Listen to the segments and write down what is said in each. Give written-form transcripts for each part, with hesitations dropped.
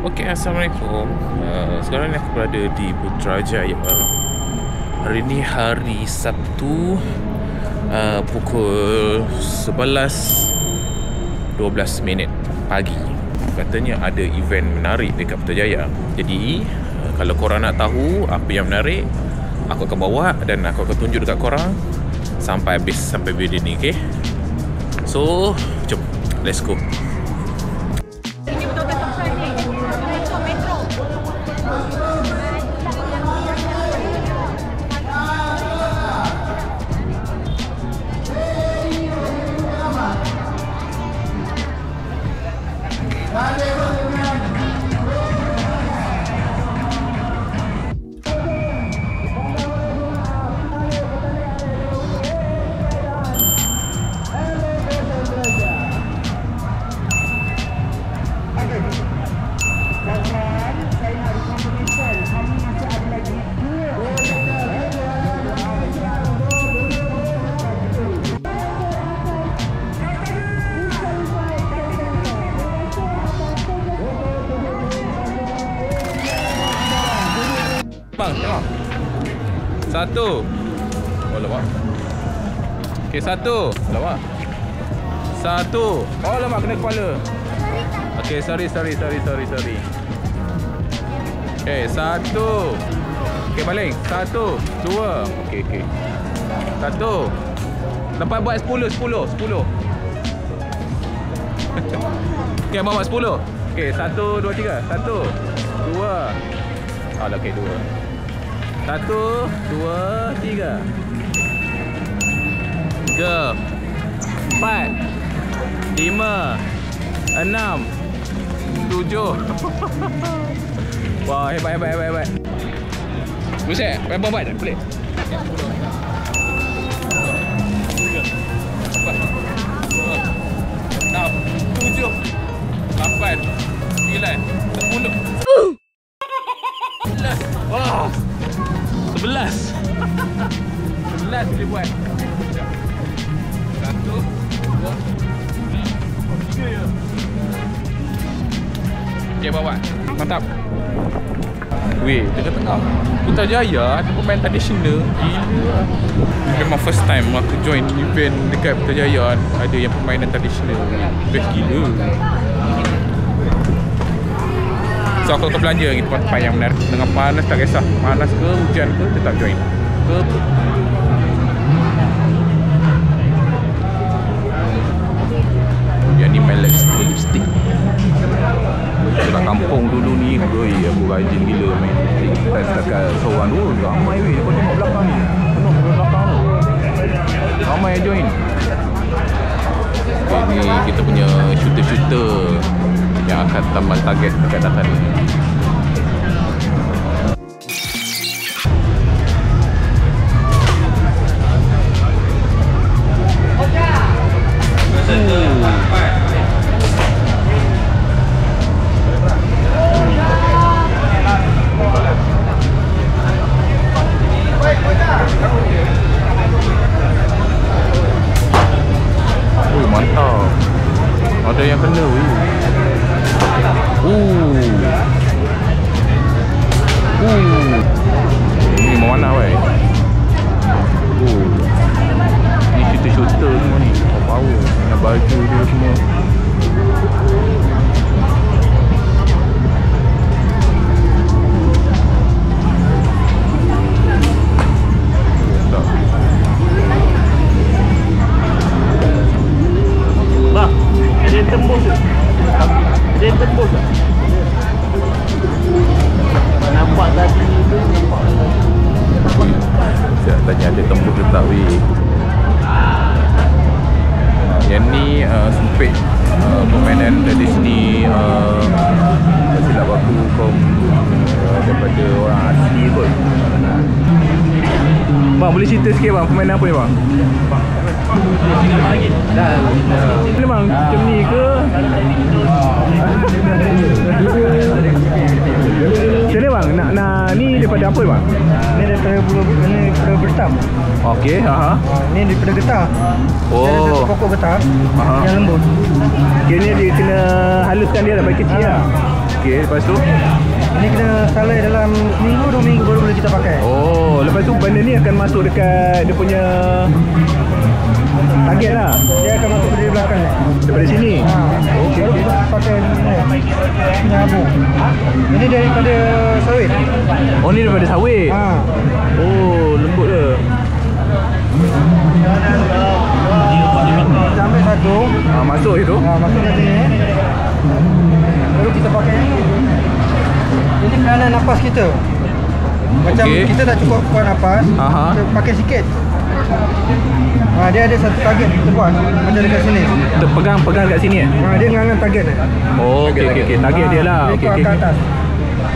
Okey, Assalamualaikum. Sekarang ni aku berada di Putrajaya. Hari ni hari Sabtu, pukul 11.12 pagi. Katanya ada event menarik dekat Putrajaya. Jadi kalau korang nak tahu apa yang menarik, aku akan bawa dan aku akan tunjuk dekat korang sampai habis, sampai video ni, okey? So, jom, let's go. Bang, tengok. Satu. Oh, lawak. Okey, satu. Lawak. Satu. Oh, lawak kena kepala. Okey, sorry. Okey, satu. Okey, baling. Satu, dua. Okey. Satu. Dapat buat 10. Okey, abang buat 10. Okey, 1, 2, 3. 1, 2. Oh, okey, 2. 1, 2, 3. 3, 4, 5, 6, 7. Wah, hebat. Buset, hebat. Boleh. 6, 7, 8, 9, 10. Wah, 11 boleh buat. 1, 2, 3 je. Okay, bawa. Mantap. Weh, tengah-tengah Putrajaya ada pemain tradisional. Gila. Memang first time aku join event dekat Putrajaya ada yang permainan tradisional. Best gila. So aku akan belanja di tempat-tempat yang menarik. Dengan panas tak kisah, panas ke hujan ke, tetap join ke. Yang ni Melex lipstick. Dekat kampung dulu ni, aku rajin gila main lipstick. Tak setakat seorang dulu, ramai weh. Kau tengok belakang ni, penuh belakang tu, ramai yang join. Okay, ni kita punya shooter-shooter yang akan tambah target dekat datang ni. Mantap. Ada yang kena weh. Ni mana weh? Ni shooter semua ni. Power. Dengan baju dia semua. Bang, ada yang tembus tak? Ada yang tembus tak? Nampak tadi tu, nampak tadi. Saya tanya ada tembus ke tak weh. Yang ni sempit permainan dari sini silap aku kaum daripada orang asli kot. Bang, boleh cerita sikit bang, permainan apa ni bang? Boleh bang, macam ni ke? Macam mana bang? Nak ni daripada apa bang? Ni daripada bulu bertam. Okey, Ni daripada getah. Oh. Dia ada satu pokok getah yang lembut. Kira ni dia kena haluskan dia dah bagi kecil lah. sikit. Lepas tu Ini kena salai dalam seminggu 2 minggu baru boleh kita pakai. oh, lepas tu benda ni akan masuk dekat dia punya target lah. Dia akan masuk dari belakang ni. Daripada sini. Okey, baru kita pakai nyamuk. Ini daripada sawit. Oh, ni daripada sawit. Oh, lembut ke? Kita ambil satu. Masuk itu. Masuk kat sini. Baru kita pakai ini. Ini kerana nafas kita. Macam kita tak cukup kuat nafas, kita pakai sikit. Dia ada satu target kita buat macam dekat sini. Pegang dekat sini Dia ngangan target ni. Oh, okey. Target dia lah. Okey. Ke atas.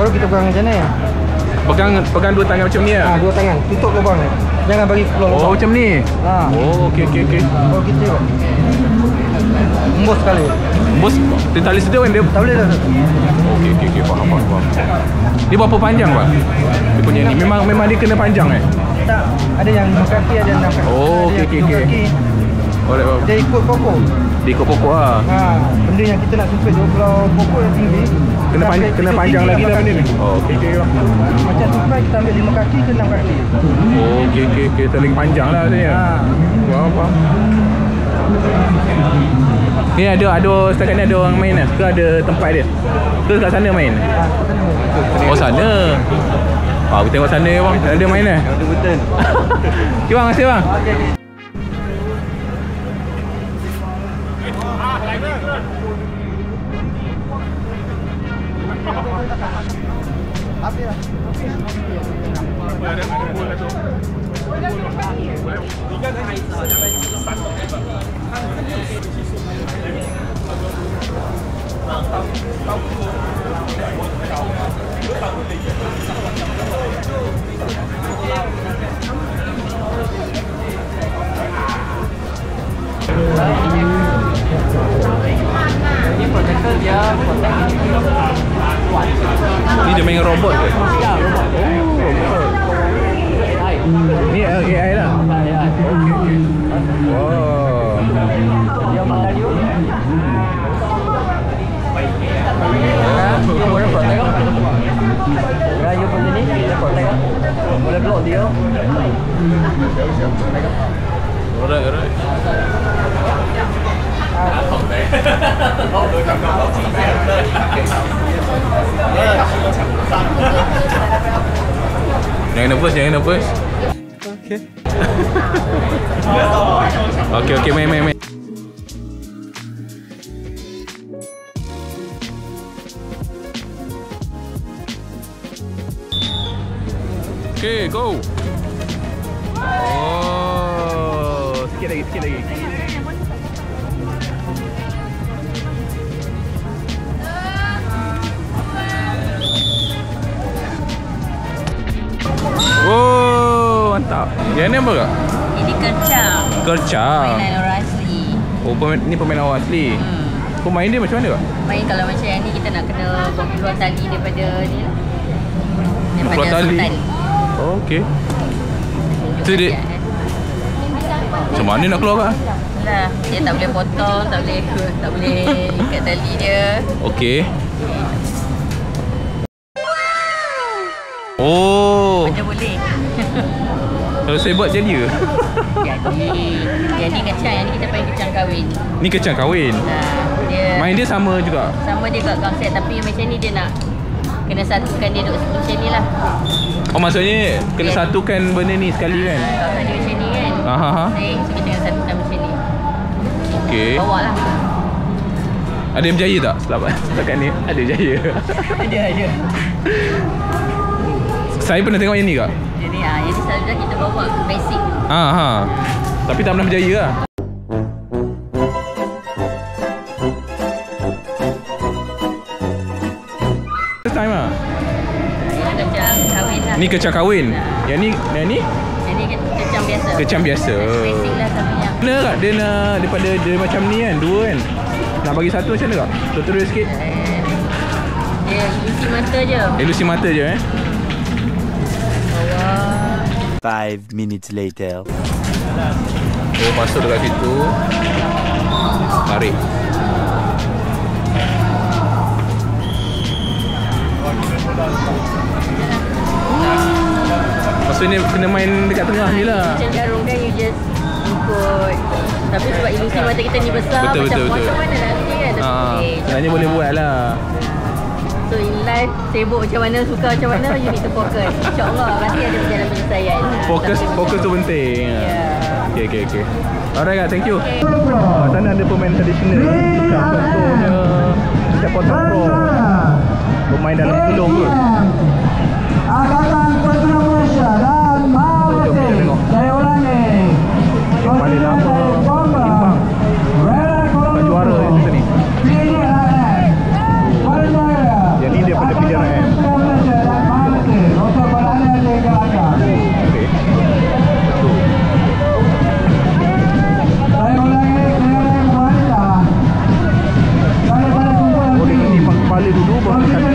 Baru kita pegang macam ni. Pegang dua tangan macam ni lah. Dua tangan. Tutup lubang ni. Jangan bagi keluar lubang. Oh, macam ni. Oh, okey. Baru kita embus sekali. Embus? Dia tak boleh sedut kan dia? Tak boleh dah. Okey. Faham. Dia berapa panjang bang? Dia punya ni. Memang dia kena panjang Tak. Ada yang 5 kaki, ada yang 6 kaki. Oh, okey. Dia ikut pokok. Dia ikut pokok lah. Benda yang kita nak sumpit kalau pokok yang tinggi Kena panjang lagi lah benda ni. Oh, okey. Macam sumpit kita ambil 5 kaki ke 6 kaki. Oh, okey. Terlalu panjang lah dia. Faham. Ni ada setakat ni ada orang main lah? Ke ada tempat dia? Ke kat sana main? Oh, sana. Aku tengok sana bang, ada main lah. Betul. Okay bang, terima kasih bang. Ni dia main robot ke? Ya, robot. Oh, robot. Ni AI lah? Okey. Wow. Dia makan you. You boleh protect kan? You pun ni, dia protect kan? Boleh block dia. Alright. Jangan nervous. Okey, main. Okay, go. Oh, sikit lagi. Oh, mantap. Yang ni apa kak? Ini kercang. Permainan orang asli. Oh, ni permainan orang asli. Pemain dia macam mana kak? Main kalau macam yang ni kita nak kena keluar tali daripada ni lah. Keluar tali? Oh, okey. So dia macam mana nak keluar kak? Lah, dia tak boleh potong, tak boleh ikat tali dia. Okey. Oh. Macam boleh. Kalau saya buat jadi ke? Jadi kacang, yang ni kita panggil kacang kahwin. Ni kacang kahwin? Dia main dia sama juga? Sama dia kat konsep, tapi macam ni dia nak kena satukan dia duduk macam ni lah. Oh, maksudnya kena satukan benda ni sekali kan? Kalau dia macam ni kan. So kita kena satukan macam ni. Okey. Bawa lah. Ada yang berjaya tak setakat ni? Ada berjaya? Ada. Saya pernah tengok yang ni kak? Jadi selalu dah kita bawa basic. Tapi tak pernah berjaya lah. First time lah. Ini kacang kahwin lah. Ni kacang kahwin. Yang ni? Yang ni kacang biasa. Kacang biasa. Basic lah satunya. Mana kak? Dia nak daripada dia macam ni kan, dua kan. Nak bagi satu macam mana kak? Tutorial sikit. Dia ilusi mata je. Ilusi mata je 5 minutes later. Oh, masuk dekat situ. Tarik. Maksudnya kena main dekat tengah ni lah. Macam jarum kan, you just ikut. Tapi sebab ilusi mata kita ni besar, betul. macam mana nak fikir kan? Sebenarnya boleh buat lah. So in life, sibuk macam mana, suka macam mana, you need to focus. InsyaAllah pasti ada berjalan penyelesaian. Fokus tu penting. Yeah. Okay. Alright kak, thank you. Sana ada pemain tradisional. Contohnya Sepotong Pro. Pemain dalam sulung tu. Angkatan Putra Malaysia dan Malaysia. Saya ulangi. Paling lama timbang juara di sini. Yang ni dia pada PDRM. Untuk berada di belakang. Saya ulangi, PDRM wanita. Saya pada kumpul. Oh, dia timbang kepala dulu baru kaki.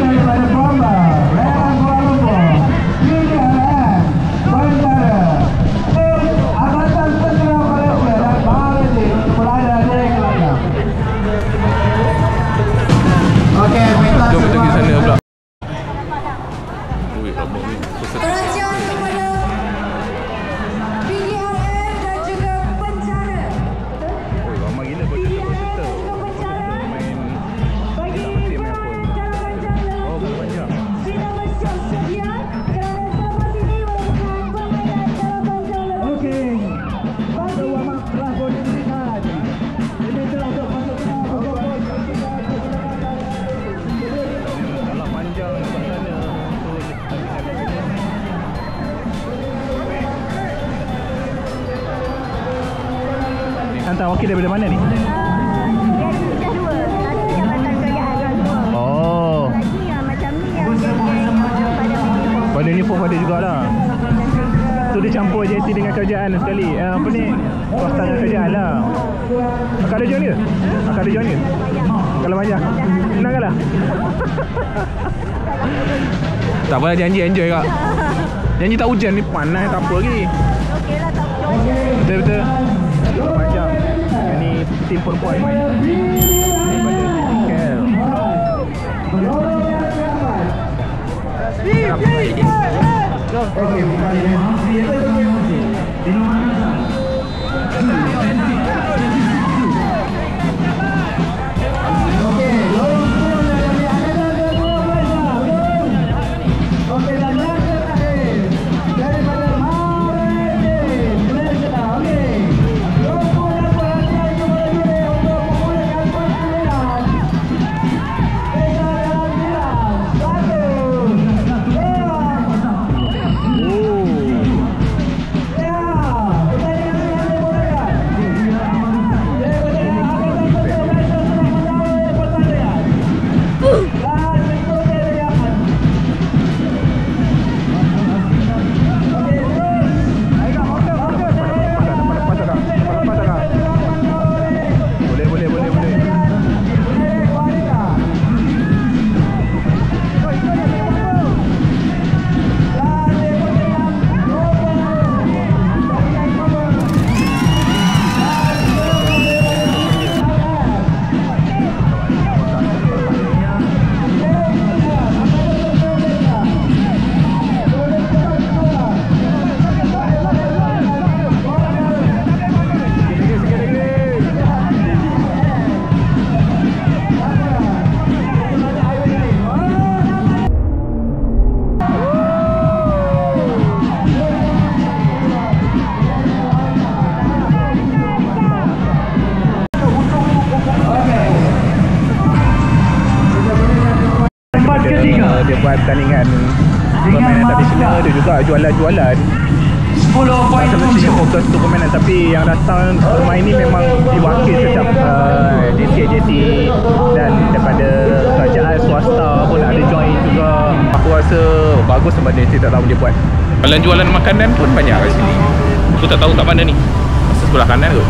Jom kita pergi sana pula. Ui, ramai ni. Perhatian kepada PDRM dan juga pencana. Ui, ramai gila peserta. Main tak mesti main apa. Oh, kalau panjang. Okey. Masa warm up telah pun diberikan. Ini telah untuk masukkan Kalau panjang kat sana hantar wakil daripada mana ni? Dia dah dua. Satu Jabatan Kerajaan Rasuah. Oh, Lagi yang macam ni yang pada pada uniform ada jugalah. Tu dia campur JC dengan kerajaan sekali. Apa ni? Swasta dengan kerajaan lah. Akak ada join ke? Akak ada join ke? Kalau banyak senang kan lah. Tak apa, janji enjoy kak. Janji tak hujan ni, panas tak apa lagi. okey lah, tak cuaca. Betul-betul. Kalau panjang. Yang ni tim perempuan main. Daripada KL. Dia buat pertandingan permainan tradisional, dia juga jualan-jualan. 10 poin Semestinya fokus untuk permainan, tapi yang datang pemain ni memang diwakil setiap JC dan daripada kerajaan swasta pun ada join juga. Aku rasa bagus sebab JC tak tahu dia buat. Jualan makanan pun banyak kat sini. Aku tak tahu kat mana ni. Masa sebelah kanan kot.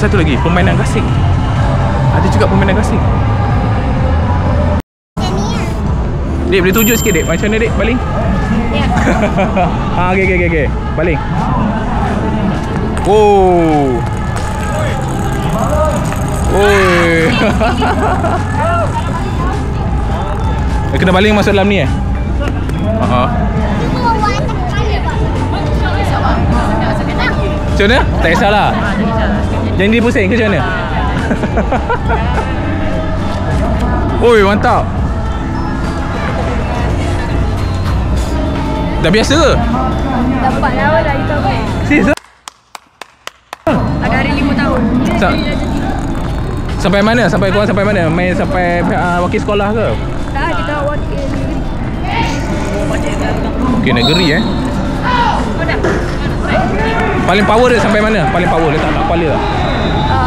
Satu lagi permainan gasing. Ada juga permainan gasing. Dek, boleh tunjuk sikit dek, macam mana dek baling? Ya. Okey. Baling. Oh. Oi. Kena baling masuk dalam ni Macam mana? Tak kisahlah. Yang ni pusing ke macam mana? Oi, mantap. Dah biasa ke? Dah 4 tahun dah kita main. Serius? Ada hari 5 tahun. Sampai mana? Sampai korang sampai mana? Main sampai wakil sekolah ke? Tak, kita wakil negeri. Wakil negeri Paling power dia sampai mana? Paling power letak nak kepala tak?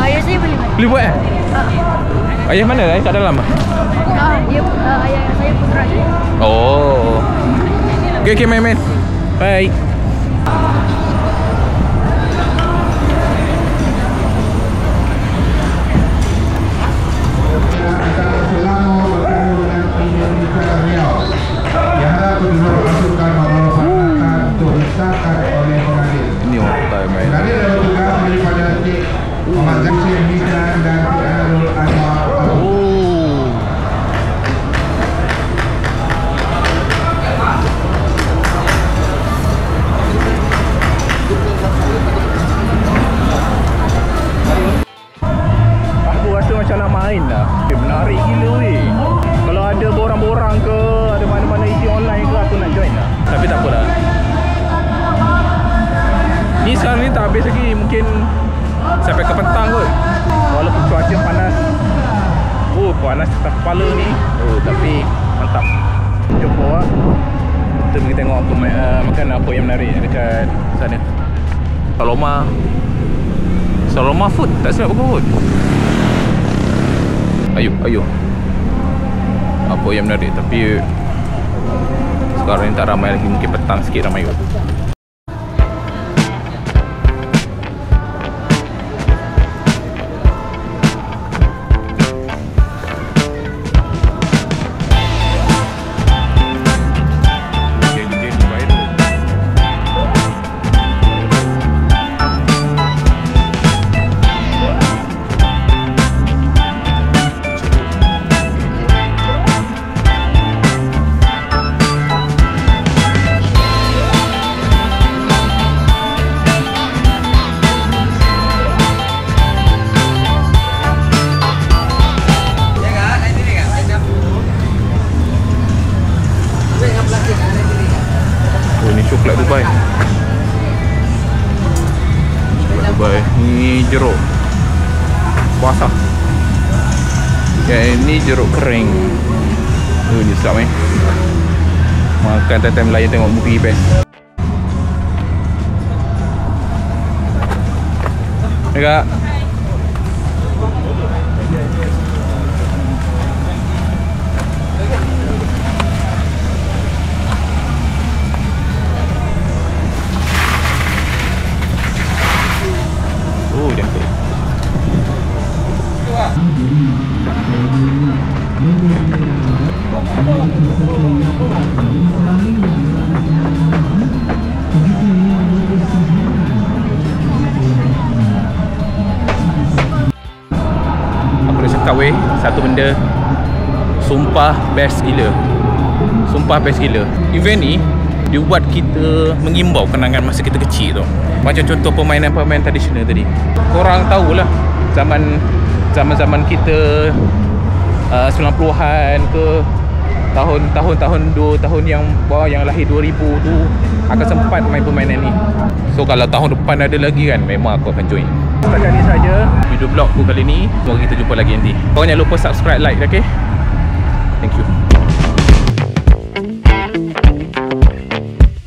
Ayah saya boleh main. Boleh buat Ayah mana? Ayah kat dalam Dia ayah saya putera saya. Oh. Okay, main. Bye. Ini orang tak main. Aku rasa macam nak main lah. Menarik gila weh. Kalau ada borang-borang ke, ada mana-mana isi online ke, aku nak join lah. Tapi tak apalah. Ni sekarang ni tak habis lagi, mungkin sampai ke petang kot. Walaupun cuaca panas. Oh, panas tak kepala ni. Oh, tapi mantap. Jom bawa. Kita pergi tengok apa makan apa yang menarik dekat sana. Saloma food, tak silap aku kot. Ayo. Apa yang menarik, tapi sekarang ni tak ramai lagi, mungkin petang sikit ramai kot. Coklat Dubai. Ni jeruk puasa. Ini jeruk kering. Ni sedap makan time Melayu tengok movie best. Kak. Aku dah cakap satu benda, sumpah best gila. Event ni dia buat kita mengimbau kenangan masa kita kecil tu. Macam contoh permainan-permainan tradisional tadi. Korang tahulah zaman kita 90-an ke tahun 2 tahun yang bawah, yang lahir 2000 tu akan sempat main permainan ni. So kalau tahun depan ada lagi kan, memang aku akan join. Setakat ni saja video vlog aku kali ni. Semoga kita jumpa lagi nanti. Korang jangan lupa subscribe, like, okay? Thank you.